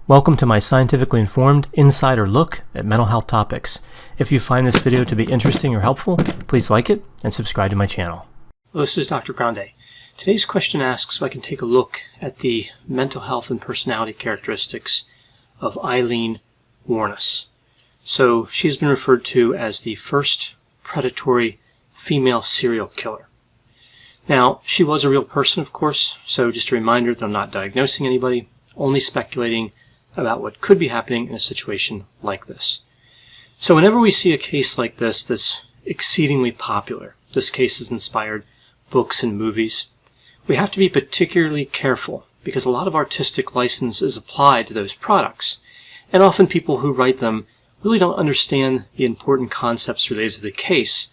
Welcome to my scientifically informed insider look at mental health topics. If you find this video to be interesting or helpful, please like it and subscribe to my channel. Hello, this is Dr. Grande. Today's question asks if I can take a look at the mental health and personality characteristics of Aileen Wuornos. So she's been referred to as the first predatory female serial killer. Now, she was a real person, of course, so just a reminder that I'm not diagnosing anybody, only speculating about what could be happening in a situation like this. So whenever we see a case like this that's exceedingly popular, this case has inspired books and movies, we have to be particularly careful because a lot of artistic license is applied to those products. And often people who write them really don't understand the important concepts related to the case,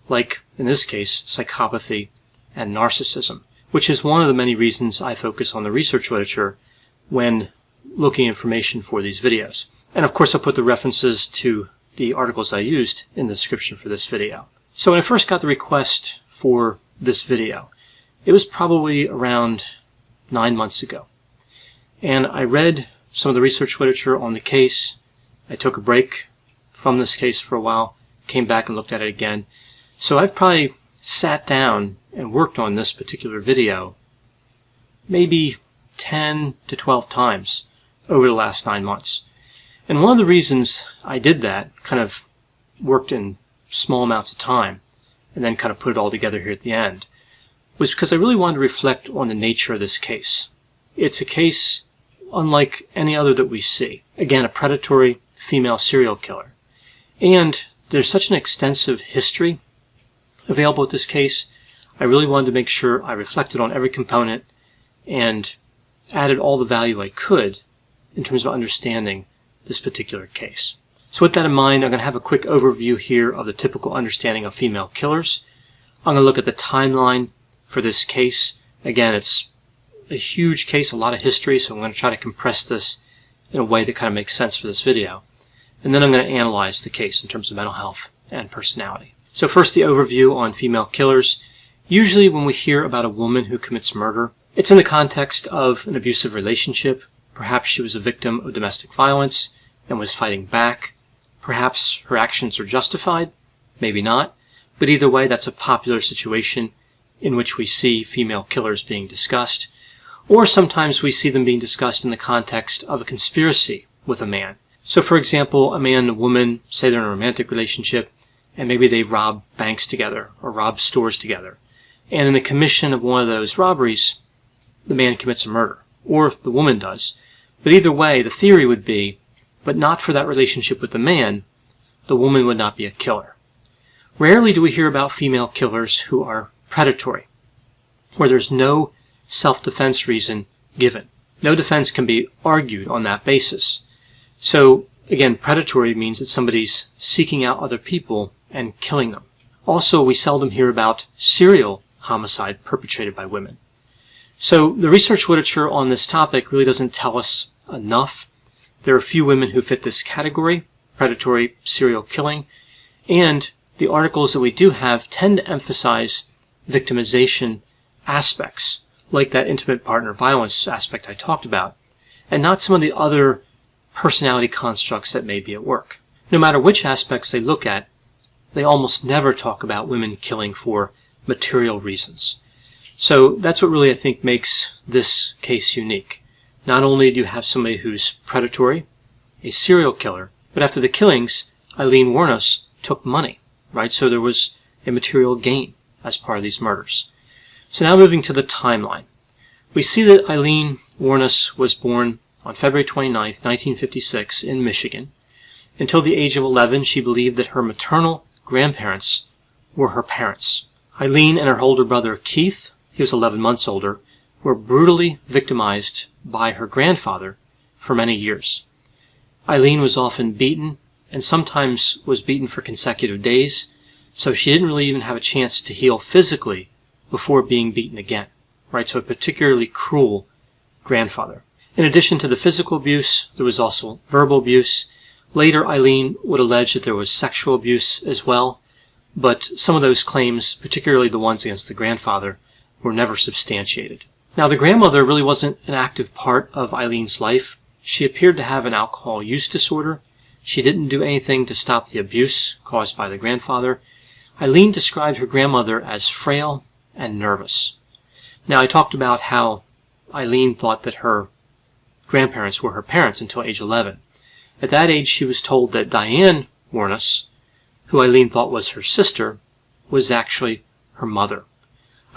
like, in this case, psychopathy and narcissism, which is one of the many reasons I focus on the research literature when looking information for these videos. And of course I'll put the references to the articles I used in the description for this video. So when I first got the request for this video, it was probably around 9 months ago. And I read some of the research literature on the case. I took a break from this case for a while, came back and looked at it again. So I've probably sat down and worked on this particular video maybe 10 to 12 times over the last 9 months. And one of the reasons I did that, kind of worked in small amounts of time, and then kind of put it all together here at the end, was because I really wanted to reflect on the nature of this case. It's a case unlike any other that we see. Again, a predatory female serial killer. And there's such an extensive history available with this case, I really wanted to make sure I reflected on every component and added all the value I could in terms of understanding this particular case. So with that in mind, I'm going to have a quick overview here of the typical understanding of female killers. I'm going to look at the timeline for this case. Again, it's a huge case, a lot of history, so I'm going to try to compress this in a way that kind of makes sense for this video. And then I'm going to analyze the case in terms of mental health and personality. So first, the overview on female killers. Usually when we hear about a woman who commits murder, it's in the context of an abusive relationship. Perhaps she was a victim of domestic violence and was fighting back. Perhaps her actions are justified, maybe not. But either way, that's a popular situation in which we see female killers being discussed. Or sometimes we see them being discussed in the context of a conspiracy with a man. So for example, a man and a woman, say they're in a romantic relationship, and maybe they rob banks together or rob stores together. And in the commission of one of those robberies, the man commits a murder, or the woman does. But either way, the theory would be, but not for that relationship with the man, the woman would not be a killer. Rarely do we hear about female killers who are predatory, where there's no self-defense reason given. No defense can be argued on that basis. So, again, predatory means that somebody's seeking out other people and killing them. Also, we seldom hear about serial homicide perpetrated by women. So the research literature on this topic really doesn't tell us enough. There are a few women who fit this category, predatory serial killing, and the articles that we do have tend to emphasize victimization aspects, like that intimate partner violence aspect I talked about, and not some of the other personality constructs that may be at work. No matter which aspects they look at, they almost never talk about women killing for material reasons. So that's what really I think makes this case unique. Not only do you have somebody who's predatory, a serial killer, but after the killings, Aileen Wuornos took money, right? So there was a material gain as part of these murders. So now moving to the timeline. We see that Aileen Wuornos was born on February 29th, 1956 in Michigan. Until the age of 11, she believed that her maternal grandparents were her parents. Aileen and her older brother Keith, he was 11 months older, were brutally victimized by her grandfather for many years. Aileen was often beaten and sometimes was beaten for consecutive days, so she didn't really even have a chance to heal physically before being beaten again, right? So a particularly cruel grandfather. In addition to the physical abuse, there was also verbal abuse. Later, Aileen would allege that there was sexual abuse as well, but some of those claims, particularly the ones against the grandfather, were never substantiated. Now, the grandmother really wasn't an active part of Aileen's life. She appeared to have an alcohol use disorder. She didn't do anything to stop the abuse caused by the grandfather. Aileen described her grandmother as frail and nervous. Now, I talked about how Aileen thought that her grandparents were her parents until age 11. At that age, she was told that Aileen Wuornos, who Aileen thought was her sister, was actually her mother.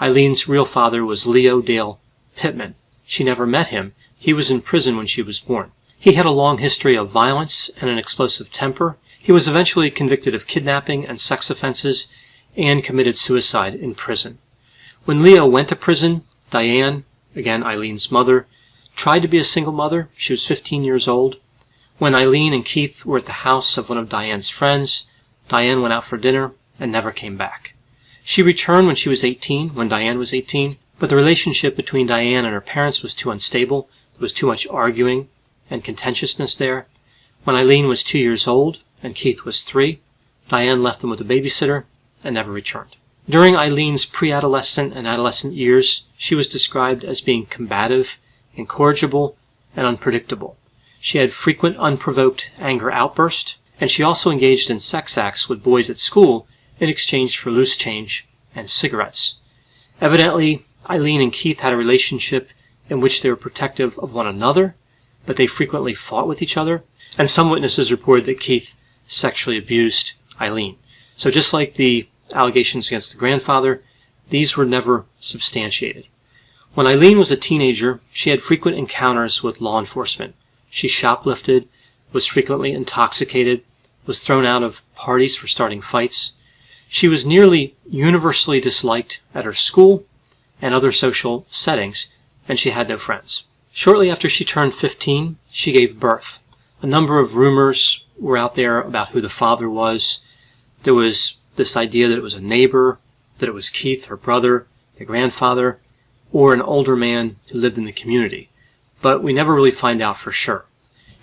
Aileen's real father was Leo Dale Pittman. She never met him. He was in prison when she was born. He had a long history of violence and an explosive temper. He was eventually convicted of kidnapping and sex offenses and committed suicide in prison. When Leo went to prison, Diane, again Aileen's mother, tried to be a single mother. She was 15 years old. When Aileen and Keith were at the house of one of Diane's friends, Diane went out for dinner and never came back. She returned when she was 18, when Diane was 18, but the relationship between Diane and her parents was too unstable. There was too much arguing and contentiousness there. When Aileen was 2 years old and Keith was 3, Diane left them with a babysitter and never returned. During Aileen's pre-adolescent and adolescent years, she was described as being combative, incorrigible, and unpredictable. She had frequent unprovoked anger outbursts, and she also engaged in sex acts with boys at school in exchange for loose change and cigarettes. Evidently, Aileen and Keith had a relationship in which they were protective of one another, but they frequently fought with each other, and some witnesses reported that Keith sexually abused Aileen. So just like the allegations against the grandfather, these were never substantiated. When Aileen was a teenager, she had frequent encounters with law enforcement. She shoplifted, was frequently intoxicated, was thrown out of parties for starting fights. She was nearly universally disliked at her school and other social settings, and she had no friends. Shortly after she turned 15, she gave birth. A number of rumors were out there about who the father was. There was this idea that it was a neighbor, that it was Keith, her brother, the grandfather, or an older man who lived in the community. But we never really find out for sure.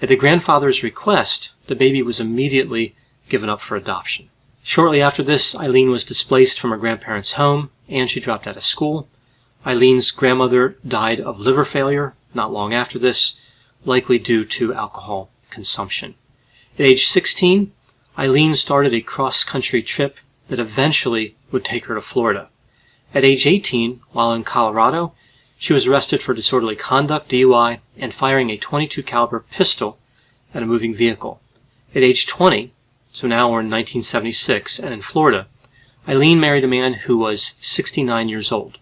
At the grandfather's request, the baby was immediately given up for adoption. Shortly after this, Aileen was displaced from her grandparents' home, and she dropped out of school. Aileen's grandmother died of liver failure not long after this, likely due to alcohol consumption. At age 16, Aileen started a cross-country trip that eventually would take her to Florida. At age 18, while in Colorado, she was arrested for disorderly conduct, DUI, and firing a .22 caliber pistol at a moving vehicle. At age 20, so now we're in 1976, and in Florida, Aileen married a man who was 69 years old.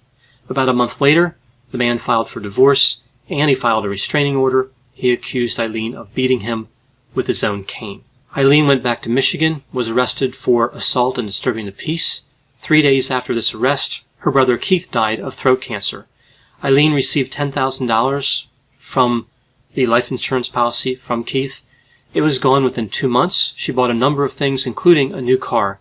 About a month later, the man filed for divorce, and he filed a restraining order. He accused Aileen of beating him with his own cane. Aileen went back to Michigan, was arrested for assault and disturbing the peace. 3 days after this arrest, her brother Keith died of throat cancer. Aileen received $10,000 from the life insurance policy from Keith. It was gone within 2 months. She bought a number of things, including a new car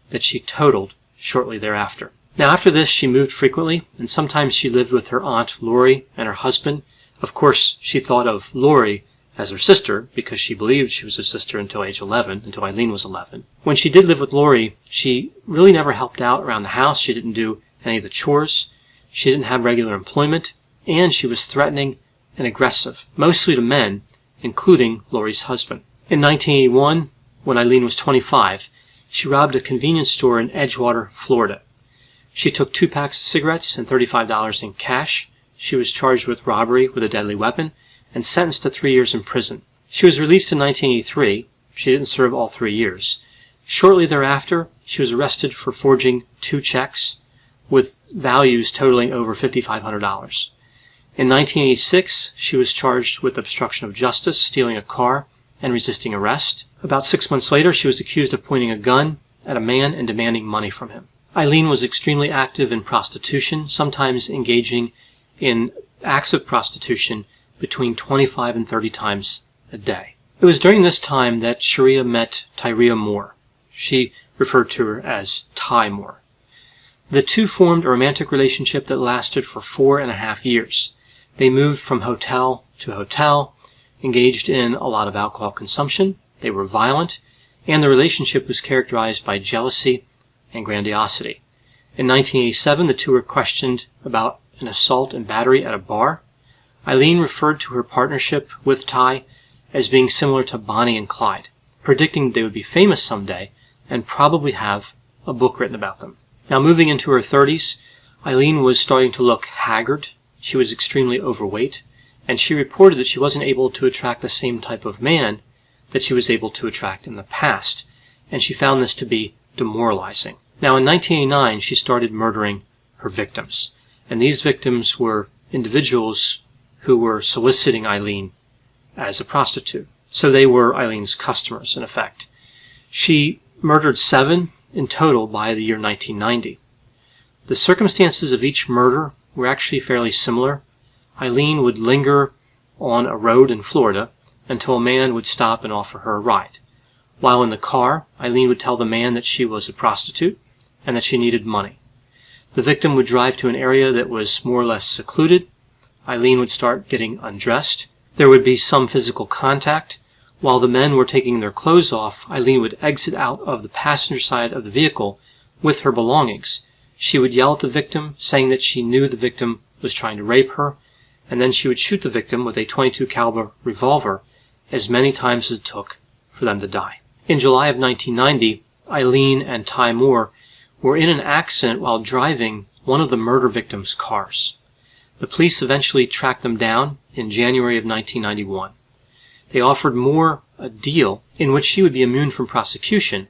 that she totaled shortly thereafter. Now, after this, she moved frequently, and sometimes she lived with her aunt Lori and her husband. Of course, she thought of Lori as her sister because she believed she was her sister until age 11, until Aileen was 11. When she did live with Lori, she really never helped out around the house. She didn't do any of the chores. She didn't have regular employment, and she was threatening and aggressive, mostly to men, including Lori's husband. In 1981, when Aileen was 25, she robbed a convenience store in Edgewater, Florida. She took 2 packs of cigarettes and $35 in cash. She was charged with robbery with a deadly weapon and sentenced to 3 years in prison. She was released in 1983. She didn't serve all 3 years. Shortly thereafter, she was arrested for forging 2 checks with values totaling over $5,500. In 1986, she was charged with obstruction of justice, stealing a car, and resisting arrest. About 6 months later, she was accused of pointing a gun at a man and demanding money from him. Aileen was extremely active in prostitution, sometimes engaging in acts of prostitution between 25 and 30 times a day. It was during this time that Sharia met Tyria Moore. She referred to her as Ty Moore. The two formed a romantic relationship that lasted for 4.5 years. They moved from hotel to hotel, engaged in a lot of alcohol consumption. They were violent, and the relationship was characterized by jealousy and grandiosity. In 1987, the two were questioned about an assault and battery at a bar. Aileen referred to her partnership with Ty as being similar to Bonnie and Clyde, predicting they would be famous someday and probably have a book written about them. Now, moving into her 30s, Aileen was starting to look haggard. She was extremely overweight, and she reported that she wasn't able to attract the same type of man that she was able to attract in the past, and she found this to be demoralizing. Now, in 1989, she started murdering her victims, and these victims were individuals who were soliciting Aileen as a prostitute. So they were Aileen's customers, in effect. She murdered 7 in total by the year 1990. The circumstances of each murder were actually fairly similar. Aileen would linger on a road in Florida until a man would stop and offer her a ride. While in the car, Aileen would tell the man that she was a prostitute and that she needed money. The victim would drive to an area that was more or less secluded. Aileen would start getting undressed. There would be some physical contact. While the men were taking their clothes off, Aileen would exit out of the passenger side of the vehicle with her belongings. She would yell at the victim, saying that she knew the victim was trying to rape her, and then she would shoot the victim with a .22 caliber revolver as many times as it took for them to die. In July of 1990, Aileen and Ty Moore were in an accident while driving one of the murder victim's cars. The police eventually tracked them down in January of 1991. They offered Moore a deal in which she would be immune from prosecution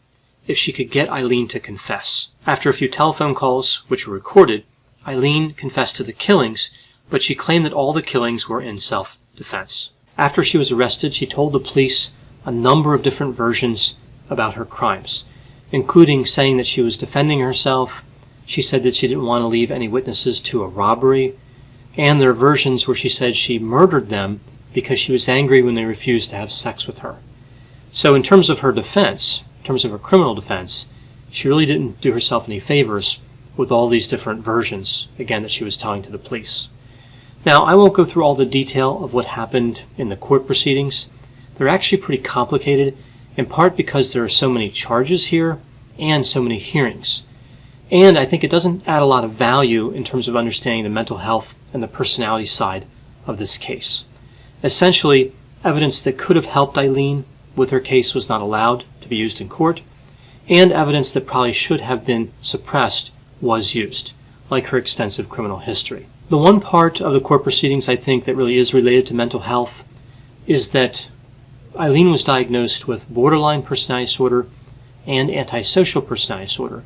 if she could get Aileen to confess. After a few telephone calls, which were recorded, Aileen confessed to the killings, but she claimed that all the killings were in self-defense. After she was arrested, she told the police a number of different versions about her crimes, including saying that she was defending herself. She said that she didn't want to leave any witnesses to a robbery, and there are versions where she said she murdered them because she was angry when they refused to have sex with her. So in terms of her defense, in terms of her criminal defense, she really didn't do herself any favors with all these different versions, again, that she was telling to the police. Now, I won't go through all the detail of what happened in the court proceedings. They're actually pretty complicated, in part because there are so many charges here and so many hearings. And I think it doesn't add a lot of value in terms of understanding the mental health and the personality side of this case. Essentially, evidence that could have helped Aileen with her case was not allowed to be used in court, and evidence that probably should have been suppressed was used, like her extensive criminal history. The one part of the court proceedings I think that really is related to mental health is that Aileen was diagnosed with borderline personality disorder and antisocial personality disorder,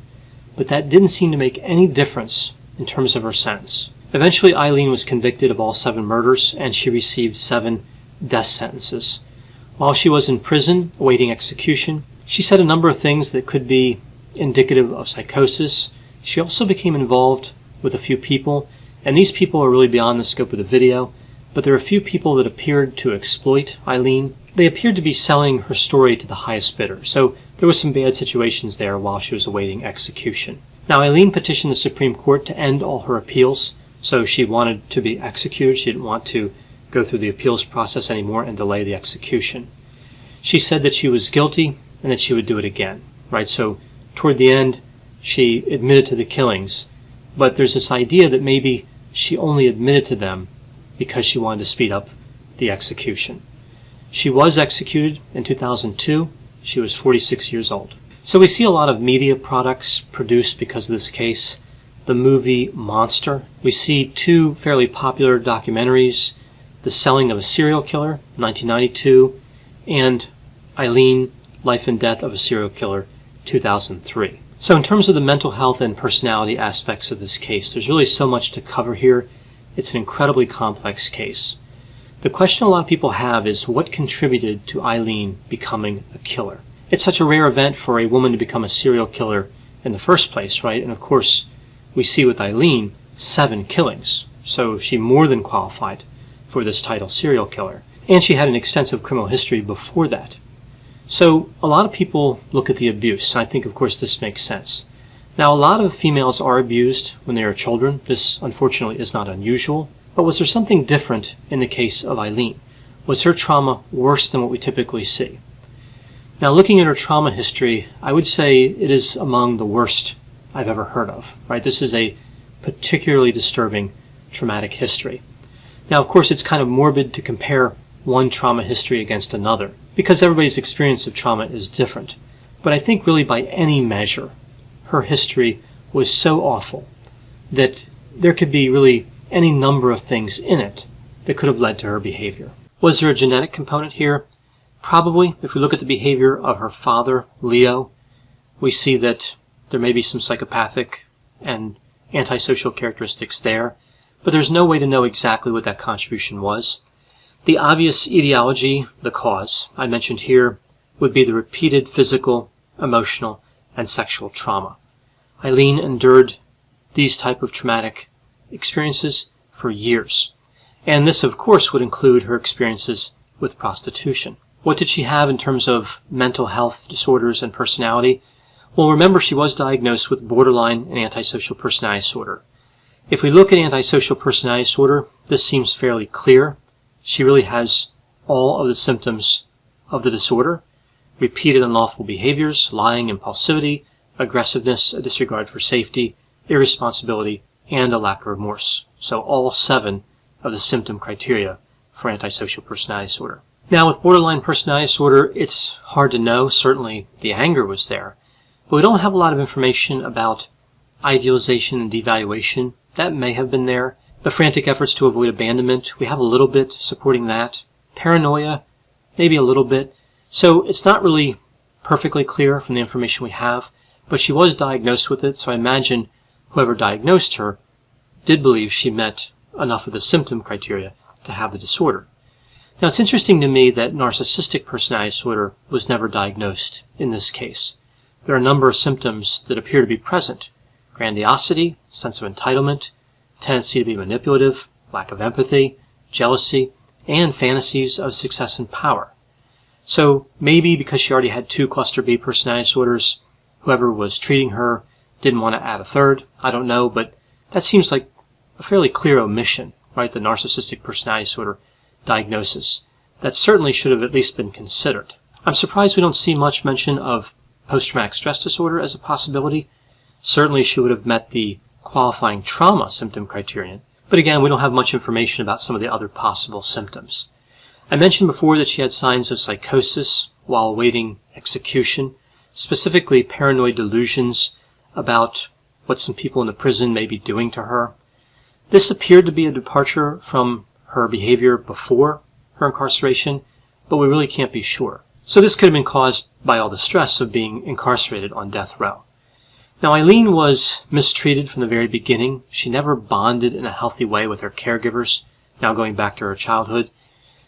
but that didn't seem to make any difference in terms of her sentence. Eventually, Aileen was convicted of all 7 murders, and she received 7 death sentences. While she was in prison awaiting execution, she said a number of things that could be indicative of psychosis. She also became involved with a few people, and these people are really beyond the scope of the video, but there are a few people that appeared to exploit Aileen. They appeared to be selling her story to the highest bidder, so there were some bad situations there while she was awaiting execution. Now, Aileen petitioned the Supreme Court to end all her appeals, so she wanted to be executed. She didn't want to go through the appeals process anymore and delay the execution. She said that she was guilty and that she would do it again, right? So toward the end, she admitted to the killings, but there's this idea that maybe she only admitted to them because she wanted to speed up the execution. She was executed in 2002. She was 46 years old. So we see a lot of media products produced because of this case. The movie Monster. We see 2 fairly popular documentaries, The Selling of a Serial Killer, 1992, and Aileen, Life and Death of a Serial Killer, 2003. So in terms of the mental health and personality aspects of this case, there's really so much to cover here. It's an incredibly complex case. The question a lot of people have is what contributed to Aileen becoming a killer? It's such a rare event for a woman to become a serial killer in the first place, right? And of course, we see with Aileen 7 killings. So she more than qualified for this title, serial killer. And she had an extensive criminal history before that. So a lot of people look at the abuse, and I think, of course, this makes sense. Now, a lot of females are abused when they are children. This, unfortunately, is not unusual. But was there something different in the case of Aileen? Was her trauma worse than what we typically see? Now, looking at her trauma history, I would say it is among the worst I've ever heard of, right? This is a particularly disturbing traumatic history. Now, of course, it's kind of morbid to compare one trauma history against another, because everybody's experience of trauma is different. But I think really by any measure, her history was so awful that there could be really any number of things in it that could have led to her behavior. Was there a genetic component here? Probably. If we look at the behavior of her father, Leo, we see that there may be some psychopathic and antisocial characteristics there, but there's no way to know exactly what that contribution was. The obvious etiology, the cause, I mentioned here, would be the repeated physical, emotional, and sexual trauma. Aileen endured these type of traumatic experiences for years. And this, of course, would include her experiences with prostitution. What did she have in terms of mental health disorders and personality? Well, remember, she was diagnosed with borderline and antisocial personality disorder. If we look at antisocial personality disorder, this seems fairly clear. She really has all of the symptoms of the disorder: repeated unlawful behaviors, lying, impulsivity, aggressiveness, a disregard for safety, irresponsibility, and a lack of remorse. So all 7 of the symptom criteria for antisocial personality disorder. Now, with borderline personality disorder, it's hard to know. Certainly the anger was there, but we don't have a lot of information about idealization and devaluation. That may have been there. The frantic efforts to avoid abandonment, we have a little bit supporting that. Paranoia, maybe a little bit. So it's not really perfectly clear from the information we have, but she was diagnosed with it, so I imagine whoever diagnosed her did believe she met enough of the symptom criteria to have the disorder. Now, it's interesting to me that narcissistic personality disorder was never diagnosed in this case. There are a number of symptoms that appear to be present: grandiosity, sense of entitlement, tendency to be manipulative, lack of empathy, jealousy, and fantasies of success and power. So maybe because she already had 2 cluster B personality disorders, whoever was treating her didn't want to add a third. I don't know, but that seems like a fairly clear omission, right? The narcissistic personality disorder diagnosis. That certainly should have at least been considered. I'm surprised we don't see much mention of post-traumatic stress disorder as a possibility. Certainly she would have met the qualifying trauma symptom criterion, but again, we don't have much information about some of the other possible symptoms. I mentioned before that she had signs of psychosis while awaiting execution, specifically paranoid delusions about what some people in the prison may be doing to her. This appeared to be a departure from her behavior before her incarceration, but we really can't be sure. So this could have been caused by all the stress of being incarcerated on death row. Now, Aileen was mistreated from the very beginning. She never bonded in a healthy way with her caregivers, now going back to her childhood.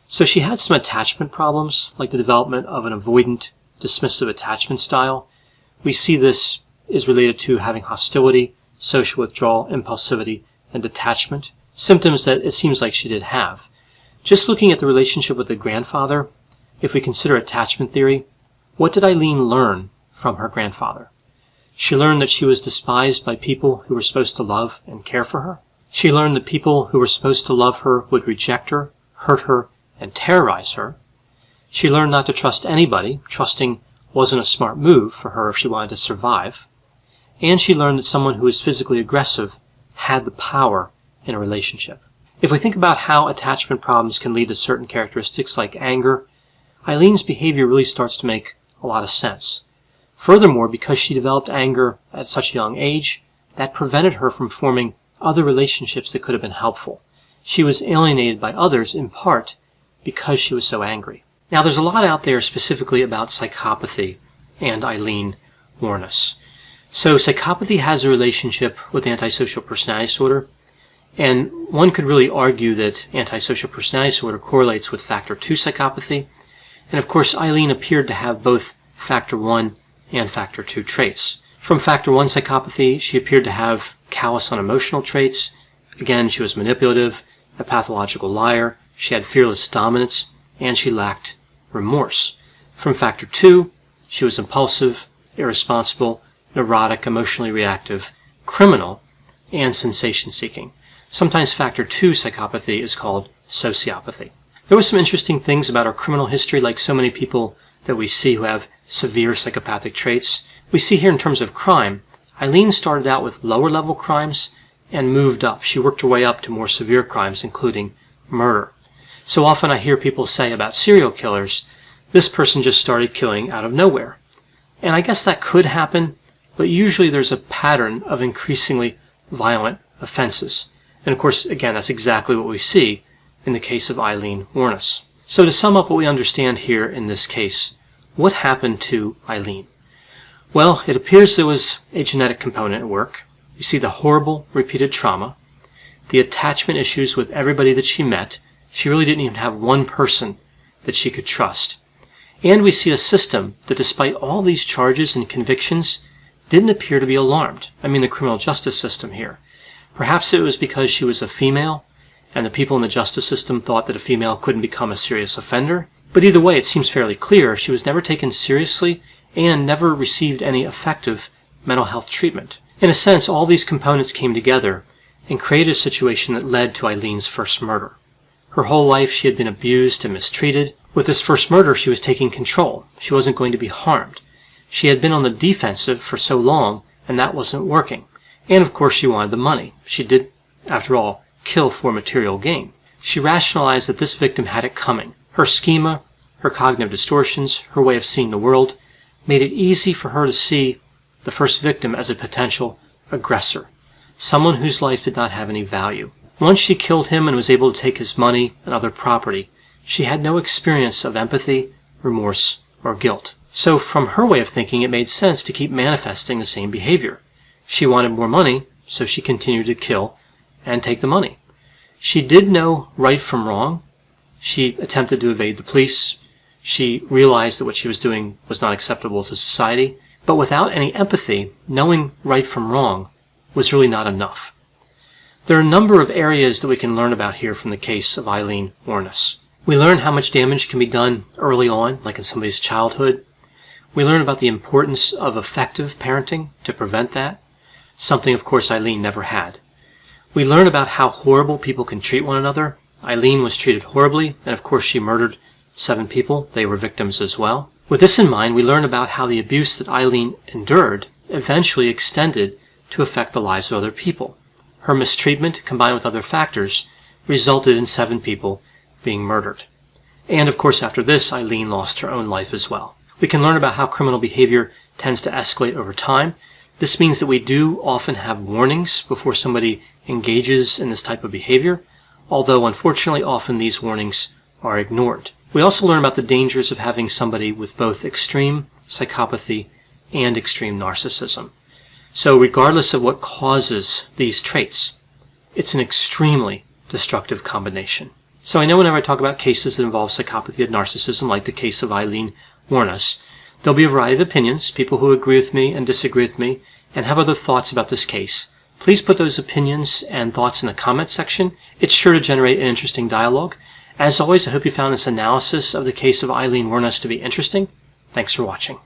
So she had some attachment problems, like the development of an avoidant, dismissive attachment style. We see this is related to having hostility, social withdrawal, impulsivity, and detachment, symptoms that it seems like she did have. Just looking at the relationship with the grandfather, if we consider attachment theory, what did Aileen learn from her grandfather? She learned that she was despised by people who were supposed to love and care for her. She learned that people who were supposed to love her would reject her, hurt her, and terrorize her. She learned not to trust anybody. Trusting wasn't a smart move for her if she wanted to survive. And she learned that someone who was physically aggressive had the power in a relationship. If we think about how attachment problems can lead to certain characteristics like anger, Aileen's behavior really starts to make a lot of sense. Furthermore, because she developed anger at such a young age, that prevented her from forming other relationships that could have been helpful. She was alienated by others in part because she was so angry. Now, there's a lot out there specifically about psychopathy and Aileen Wuornos. So psychopathy has a relationship with antisocial personality disorder, and one could really argue that antisocial personality disorder correlates with factor 2 psychopathy. And of course, Aileen appeared to have both factor 1 and factor 2 traits. From factor 1 psychopathy, she appeared to have callous unemotional traits. Again, she was manipulative, a pathological liar, she had fearless dominance, and she lacked remorse. From factor 2, she was impulsive, irresponsible, neurotic, emotionally reactive, criminal, and sensation-seeking. Sometimes factor 2 psychopathy is called sociopathy. There were some interesting things about her criminal history, like so many people that we see who have severe psychopathic traits. We see here in terms of crime, Aileen started out with lower level crimes and moved up. She worked her way up to more severe crimes, including murder. So often I hear people say about serial killers, this person just started killing out of nowhere. And I guess that could happen, but usually there's a pattern of increasingly violent offenses. And of course, again, that's exactly what we see in the case of Aileen Wuornos. So to sum up what we understand here in this case, what happened to Aileen? Well, it appears there was a genetic component at work. You see the horrible repeated trauma, the attachment issues with everybody that she met. She really didn't even have one person that she could trust. And we see a system that, despite all these charges and convictions, didn't appear to be alarmed. I mean the criminal justice system here. Perhaps it was because she was a female, and the people in the justice system thought that a female couldn't become a serious offender. But either way, it seems fairly clear she was never taken seriously and never received any effective mental health treatment. In a sense, all these components came together and created a situation that led to Aileen's first murder. Her whole life she had been abused and mistreated. With this first murder, she was taking control. She wasn't going to be harmed. She had been on the defensive for so long, and that wasn't working. And of course she wanted the money. She did, after all, kill for material gain. She rationalized that this victim had it coming. Her schema, her cognitive distortions, her way of seeing the world, made it easy for her to see the first victim as a potential aggressor, someone whose life did not have any value. Once she killed him and was able to take his money and other property, she had no experience of empathy, remorse, or guilt. So from her way of thinking, it made sense to keep manifesting the same behavior. She wanted more money, so she continued to kill and take the money. She did know right from wrong. She attempted to evade the police. She realized that what she was doing was not acceptable to society. But without any empathy, knowing right from wrong was really not enough. There are a number of areas that we can learn about here from the case of Aileen Wuornos. We learn how much damage can be done early on, like in somebody's childhood. We learn about the importance of effective parenting to prevent that, something, of course, Aileen never had. We learn about how horrible people can treat one another. Aileen was treated horribly, and of course she murdered 7 people. They were victims as well. With this in mind, we learn about how the abuse that Aileen endured eventually extended to affect the lives of other people. Her mistreatment, combined with other factors, resulted in 7 people being murdered. And of course, after this, Aileen lost her own life as well. We can learn about how criminal behavior tends to escalate over time. This means that we do often have warnings before somebody engages in this type of behavior, although unfortunately often these warnings are ignored. We also learn about the dangers of having somebody with both extreme psychopathy and extreme narcissism. So regardless of what causes these traits, it's an extremely destructive combination. So I know whenever I talk about cases that involve psychopathy and narcissism, like the case of Aileen Wuornos, there'll be a variety of opinions, people who agree with me and disagree with me, and have other thoughts about this case. Please put those opinions and thoughts in the comment section. It's sure to generate an interesting dialogue. As always, I hope you found this analysis of the case of Aileen Wuornos to be interesting. Thanks for watching.